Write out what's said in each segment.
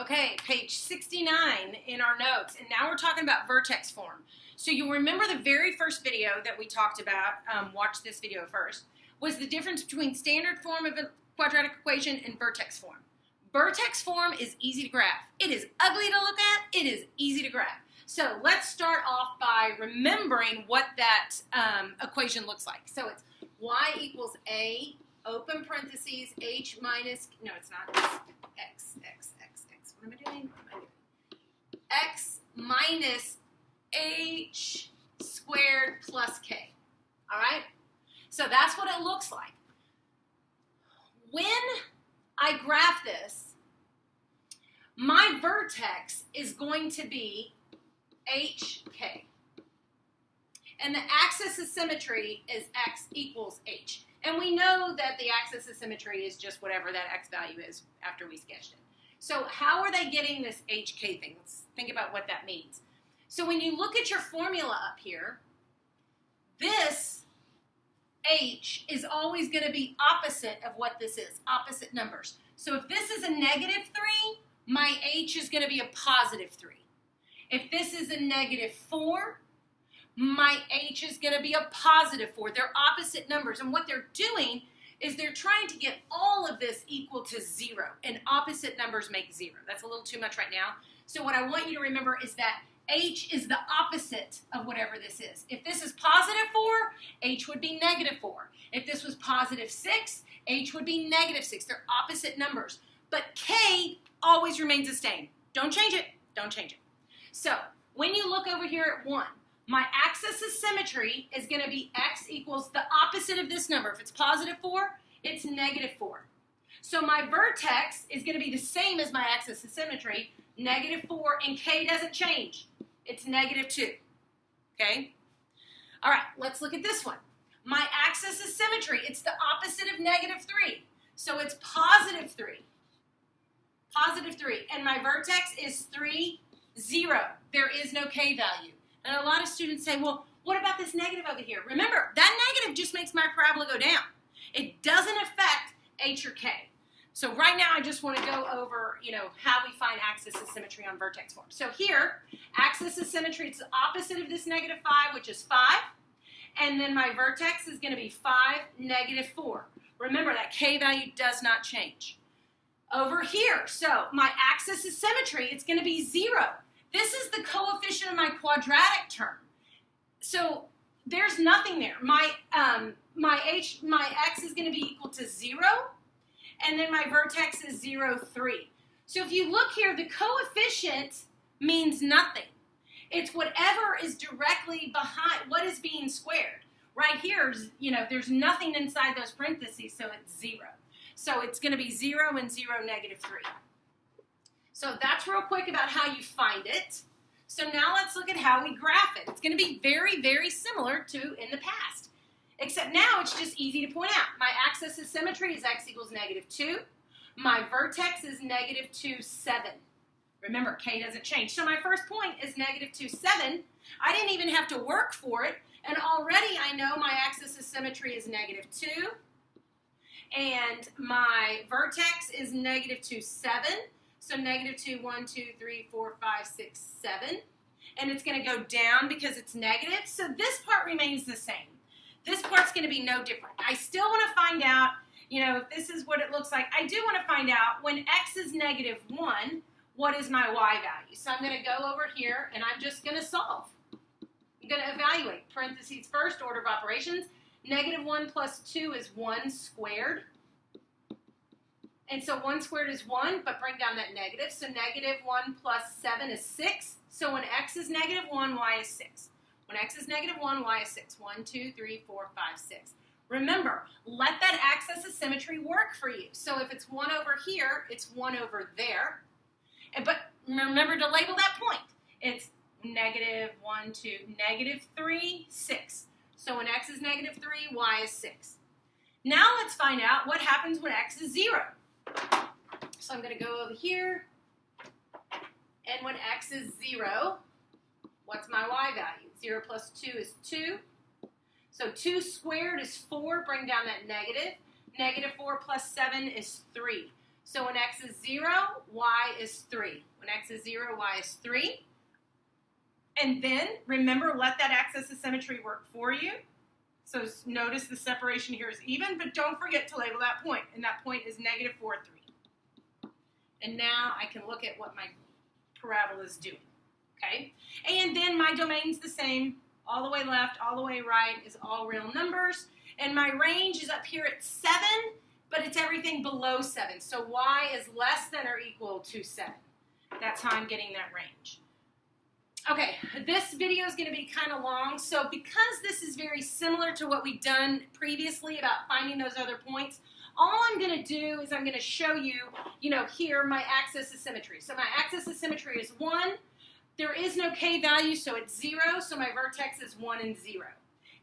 Okay, page 69 in our notes, and now we're talking about vertex form. So you remember the very first video that we talked about, watch this video first, was the difference between standard form of a quadratic equation and vertex form. Vertex form is easy to graph. It is ugly to look at, it is easy to graph. So let's start off by remembering what that equation looks like. So it's y equals a, open parentheses, h minus, no it's not, it's x. What am I doing? X minus h squared plus k. All right? So that's what it looks like. When I graph this, my vertex is going to be hk. And the axis of symmetry is x equals h. And we know that the axis of symmetry is just whatever that x value is after we sketched it. So how are they getting this HK thing? Let's think about what that means. So when you look at your formula up here, this H is always going to be opposite of what this is, opposite numbers. So if this is a negative 3, my H is going to be a positive 3. If this is a negative 4, my H is going to be a positive 4. They're opposite numbers. And what they're doing is they're trying to get all of this equal to 0, and opposite numbers make 0. That's a little too much right now. So what I want you to remember is that h is the opposite of whatever this is. If this is positive 4, h would be negative 4. If this was positive 6, h would be negative 6. They're opposite numbers. But k always remains the same. Don't change it. Don't change it. So when you look over here at 1, my axis of symmetry is going to be x equals the opposite of this number. If it's positive 4, it's negative 4. So my vertex is going to be the same as my axis of symmetry, negative 4, and k doesn't change. It's negative 2. Okay? All right, let's look at this one. My axis of symmetry, it's the opposite of negative 3. So it's positive 3. Positive 3. And my vertex is 3, 0. There is no k value. And a lot of students say, well, what about this negative over here? Remember, that negative just makes my parabola go down. It doesn't affect h or k. So right now I just want to go over, how we find axis of symmetry on vertex form. So here, axis of symmetry, it's the opposite of this negative 5, which is 5. And then my vertex is going to be 5, negative 4. Remember, that k value does not change. Over here, so my axis of symmetry, it's going to be 0. This is the coefficient of my quadratic term. So there's nothing there. My x is going to be equal to 0, and then my vertex is 0, 3. So if you look here, the coefficient means nothing. It's whatever is directly behind what is being squared. Right here, there's nothing inside those parentheses, so it's 0. So it's going to be 0 and 0, negative 3. So that's real quick about how you find it. So now let's look at how we graph it. It's going to be very, very similar to in the past. Except now it's just easy to point out. My axis of symmetry is x equals negative 2. My vertex is negative 2, 7. Remember, k doesn't change. So my first point is negative 2, 7. I didn't even have to work for it. And already I know my axis of symmetry is negative 2. And my vertex is negative 2, 7. So negative 2, 1, 2, 3, 4, 5, 6, 7. And it's going to go down because it's negative. So this part remains the same. This part's going to be no different. I still want to find out, if this is what it looks like. I do want to find out when x is negative 1, what is my y value? So I'm going to go over here and I'm just going to solve. I'm going to evaluate. Parentheses first, order of operations. Negative 1 plus 2 is 1 squared. And so 1 squared is 1, but bring down that negative. So negative 1 plus 7 is 6. So when x is negative 1, y is 6. When x is negative 1, y is 6. 1, 2, 3, 4, 5, 6. Remember, let that axis of symmetry work for you. So if it's 1 over here, it's 1 over there. But remember to label that point. It's negative 1, 2, negative 3, 6. So when x is negative 3, y is 6. Now let's find out what happens when x is 0. So I'm going to go over here, and when x is 0, what's my y value? 0 plus 2 is 2. So 2 squared is 4. Bring down that negative. Negative 4 plus 7 is 3. So when x is 0, y is 3. When x is 0, y is 3. And then, remember, let that axis of symmetry work for you. So notice the separation here is even, but don't forget to label that point. And that point is negative 4, 3. And now I can look at what my parabola is doing. Okay? And then my domain's the same. All the way left, all the way right is all real numbers. And my range is up here at 7, but it's everything below 7. So y is less than or equal to 7. That's how I'm getting that range. Okay, this video is going to be kind of long, so because this is very similar to what we've done previously about finding those other points, all I'm going to do is I'm going to show you, here my axis of symmetry. So my axis of symmetry is 1. There is no k value, so it's 0, so my vertex is 1 and 0.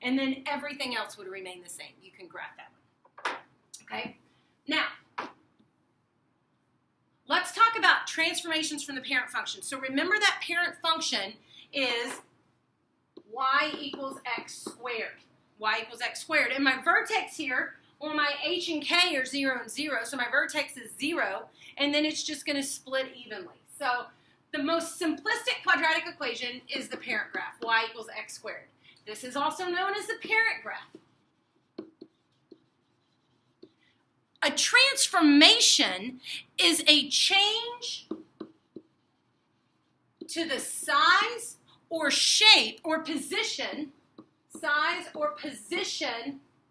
And then everything else would remain the same. You can graph that one. Okay? Now, let's talk about transformations from the parent function. So remember that parent function is y equals x squared. Y equals x squared. And my vertex here, well, my h and k are 0 and 0, so my vertex is 0, and then it's just going to split evenly. So the most simplistic quadratic equation is the parent graph, y equals x squared. This is also known as the parent graph. A transformation is a change to the size or shape or position,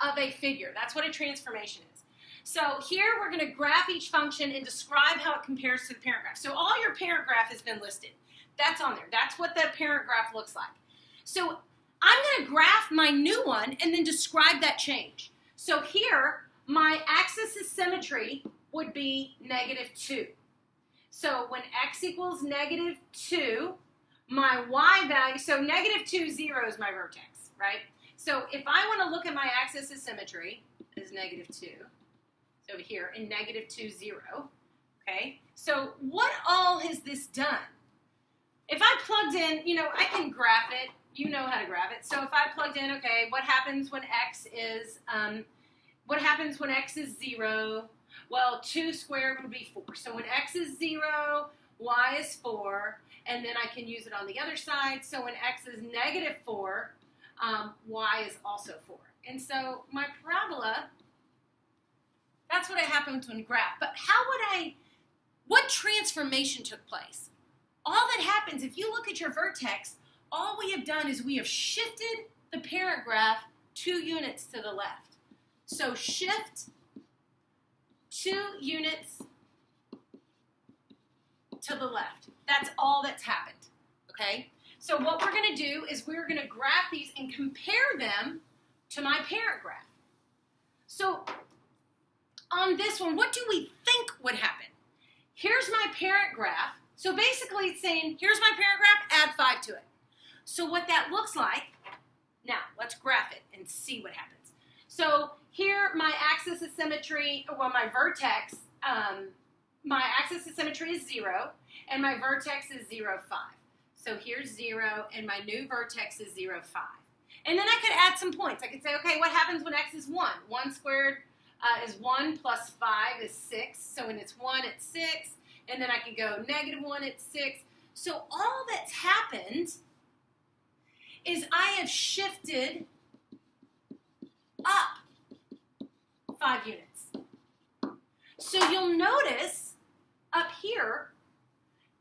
of a figure. That's what a transformation is. So here we're going to graph each function and describe how it compares to the parent graph. So all your parent graph has been listed. That's on there. That's what the parent graph looks like. So I'm going to graph my new one and then describe that change. So here, my axis of symmetry would be negative 2. So when x equals negative 2, my y value, so negative 2, 0 is my vertex, right? So if I want to look at my axis of symmetry as negative 2, so over here, in negative 2, 0, okay? So what all has this done? If I plugged in, I can graph it. You know how to graph it. So if I plugged in, okay, what happens when x is 0? Well, 2 squared would be 4. So when x is 0, y is 4, and then I can use it on the other side. So when x is negative 4, y is also 4. And so my parabola, that's what happened when graph. But what transformation took place? All that happens, if you look at your vertex, all we have done is we have shifted the parent graph 2 units to the left. So shift 2 units to the left. That's all that's happened, okay? So what we're going to do is we're going to graph these and compare them to my parent graph. So on this one, what do we think would happen? Here's my parent graph. So basically it's saying, here's my parent graph, add 5 to it. So what that looks like, now let's graph it and see what happens. So here my axis of symmetry, well my vertex, my axis of symmetry is 0 and my vertex is 0, 5. So here's 0 and my new vertex is 0, 5. And then I could add some points. I could say, okay, what happens when x is 1? 1 squared is 1 plus 5 is 6. So when it's 1, it's 6. And then I can go negative 1, it's 6. So all that's happened is I have shifted up 5 units. So you'll notice up here,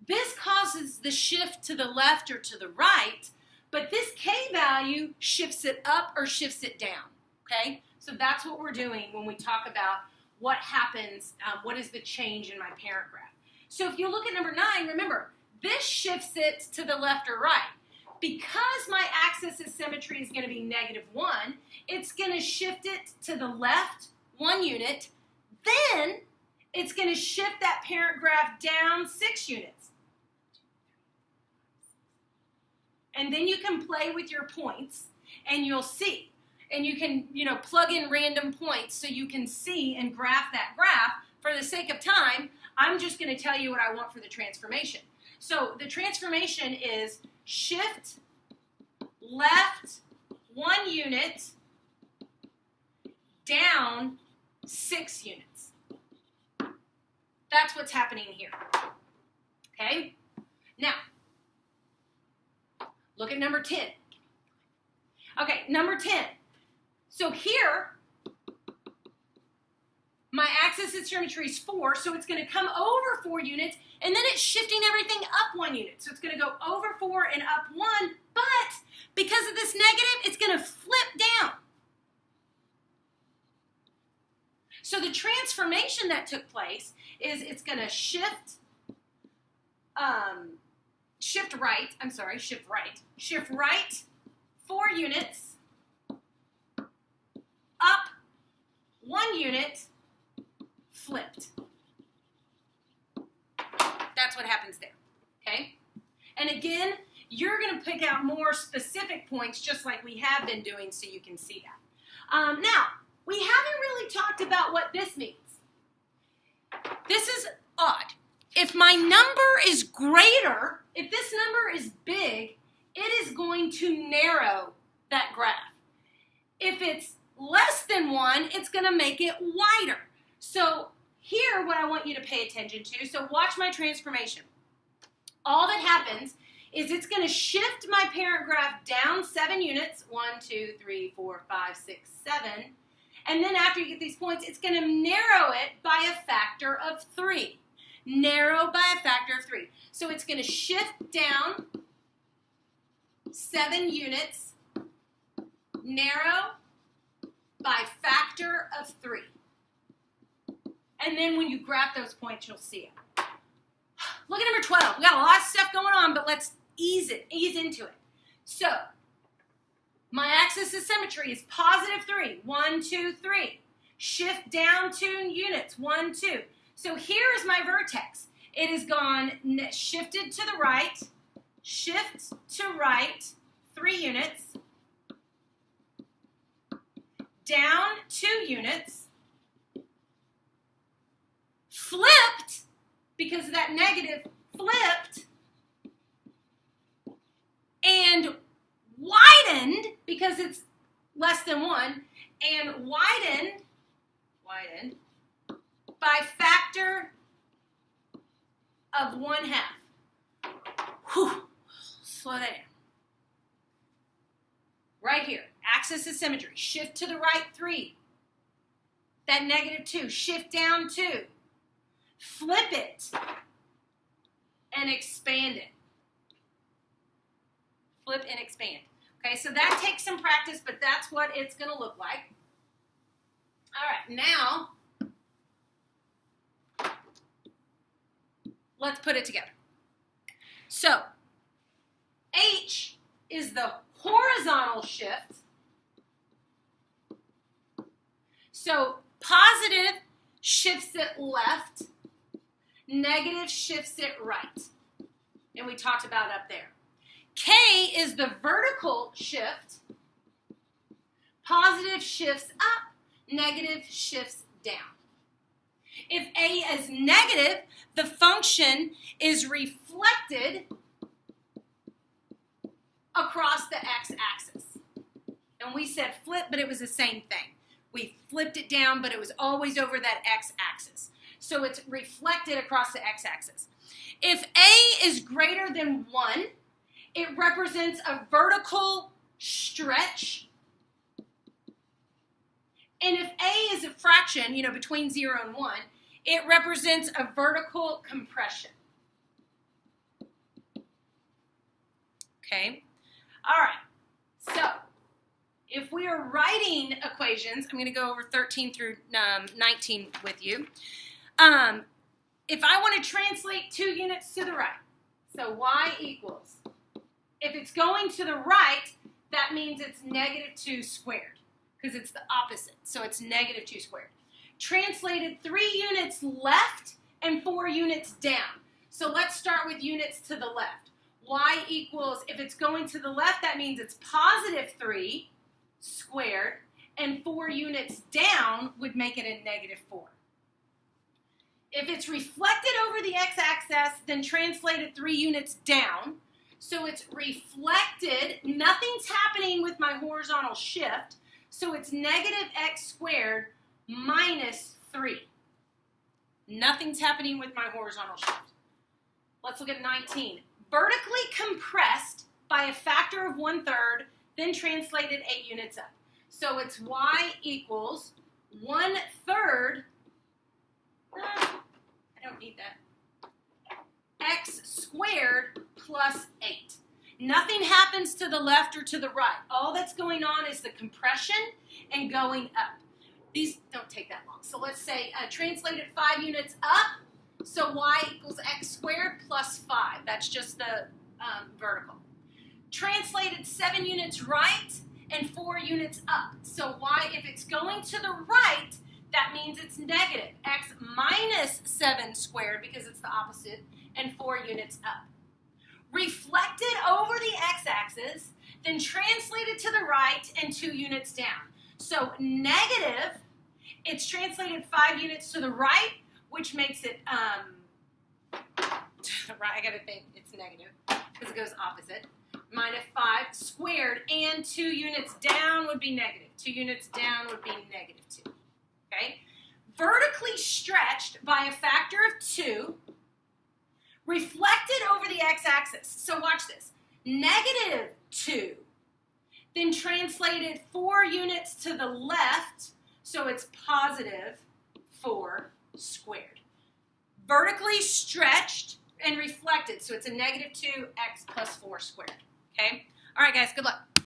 this causes the shift to the left or to the right, but this k value shifts it up or shifts it down, okay? So that's what we're doing when we talk about what happens, what is the change in my parent graph. So if you look at number 9, remember, this shifts it to the left or right. Because my axis of symmetry is going to be negative 1, it's going to shift it to the left 1 unit. Then it's going to shift that parent graph down 6 units. And then you can play with your points and you'll see. And you can, plug in random points so you can see and graph that graph. For the sake of time, I'm just going to tell you what I want for the transformation. So the transformation is shift left 1 unit down 6 units. That's what's happening here. Okay? Now, look at number 10. Okay, number 10. So here, my axis of symmetry is 4, so it's going to come over 4 units, and then it's shifting everything up 1 unit. So it's going to go over 4 and up 1, but because of this negative, it's going to flip down. So the transformation that took place is it's going to shift right 4 units, up 1 unit, flipped. That's what happens there, okay? And again, you're going to pick out more specific points just like we have been doing so you can see that. Now, we haven't really talked about what this means. This is odd. If my number is greater, if this number is big, it is going to narrow that graph. If it's less than 1, it's going to make it wider. So here, what I want you to pay attention to, so watch my transformation. All that happens is it's going to shift my parent graph down 7 units, 1, 2, 3, 4, 5, 6, 7. And then after you get these points, it's going to narrow it by a factor of 3. Narrow by a factor of 3. So it's going to shift down 7 units, narrow by factor of 3. And then when you graph those points, you'll see it. Look at number 12. We got a lot of stuff going on, but let's ease into it. So, my axis of symmetry is positive 3. 1, 2, 3. Shift down 2 units. 1, 2. So here is my vertex. It has gone shifted to the right, shift to right 3 units, down 2 units, flipped, because of that negative, flipped, and widened, because it's less than 1, and widened by factor of 1/2. Whew. Slow that down. Right here, axis of symmetry. Shift to the right 3. That negative 2. Shift down 2. Flip it and expand it. Flip and expand. Okay, so that takes some practice, but that's what it's going to look like. All right, now let's put it together. So, H is the horizontal shift. So, positive shifts it left, negative shifts it right. And we talked about up there. K is the vertical shift. Positive shifts up, negative shifts down. If A is negative, the function is reflected across the x-axis. And we said flip, but it was the same thing. We flipped it down, but it was always over that x-axis. So it's reflected across the x-axis. If A is greater than 1, it represents a vertical stretch. And if A is a fraction, between 0 and 1, it represents a vertical compression. Okay? All right. So, if we are writing equations, I'm going to go over 13 through 19 with you. If I want to translate 2 units to the right, so y equals, if it's going to the right, that means it's negative 2 squared, because it's the opposite, so it's negative 2 squared. Translated 3 units left and 4 units down. So let's start with units to the left. Y equals, if it's going to the left, that means it's positive 3 squared, and 4 units down would make it a negative 4. If it's reflected over the x-axis, then translated 3 units down. So it's reflected, nothing's happening with my horizontal shift, so it's negative x squared minus 3. Nothing's happening with my horizontal shift. Let's look at 19. Vertically compressed by a factor of 1/3, then translated 8 units up. So it's y equals 1/3, I don't need that, x squared plus 8. Nothing happens to the left or to the right. All that's going on is the compression and going up. These don't take that long. So let's say translated 5 units up, so y equals x squared plus 5. That's just the vertical. Translated 7 units right and 4 units up. So y, if it's going to the right, that means it's negative. X minus 7 squared, because it's the opposite, and 4 units up. Reflected over the x-axis, then translated to the right and 2 units down. So negative, it's translated 5 units to the right, which makes it, right, I gotta think it's negative, because it goes opposite. Minus 5 squared, and 2 units down would be negative. 2 units down would be negative 2. Okay? Vertically stretched by a factor of 2, reflected over the x-axis. So watch this. Negative 2. Then translated 4 units to the left, so it's positive 4 squared. Vertically stretched and reflected, so it's a negative 2x plus 4 squared. Okay? All right, guys, good luck.